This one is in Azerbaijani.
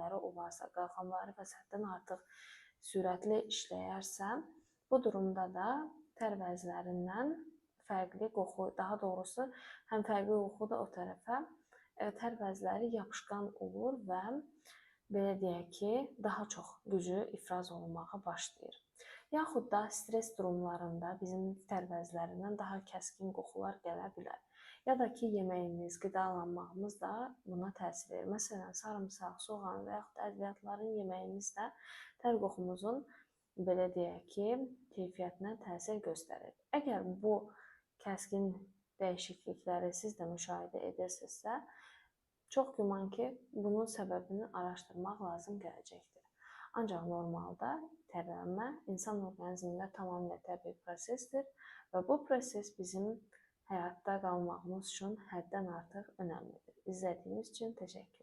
tərvəzləri olarsa, qalxanları və həddən artıq sürətli işləyərsə, bu durumda da tərvəzlərindən fərqli qoxu, daha doğrusu həm fərqli qoxu da o tərəfə, tərvəzləri yapışqan olur və belə deyək ki, daha çox gücü ifraz olunmağa başlayır. Yaxud da stres durumlarında bizim tərvəzlərindən daha kəskin qoxular gələ bilər. Ya da ki, yeməyimiz, qidalanmağımız da buna təsir verir. Məsələn, sarımsaq, soğan və yaxud da ədviyyatların yeməyimiz də tər qoxumuzun belə deyək ki, keyfiyyətinə təsir göstərir. Əgər bu kəskin dəyişiklikləri siz də müşahidə edirsinizsə, çox güman ki, bunun səbəbini araşdırmaq lazım gələcəkdir. Ancaq normalda tərlənmə insan orqanizmində tamamilə təbii prosesdir və bu proses bizim həyatda qalmağımız üçün həddən artıq önəmlidir. İzlədiyiniz üçün təşəkkür.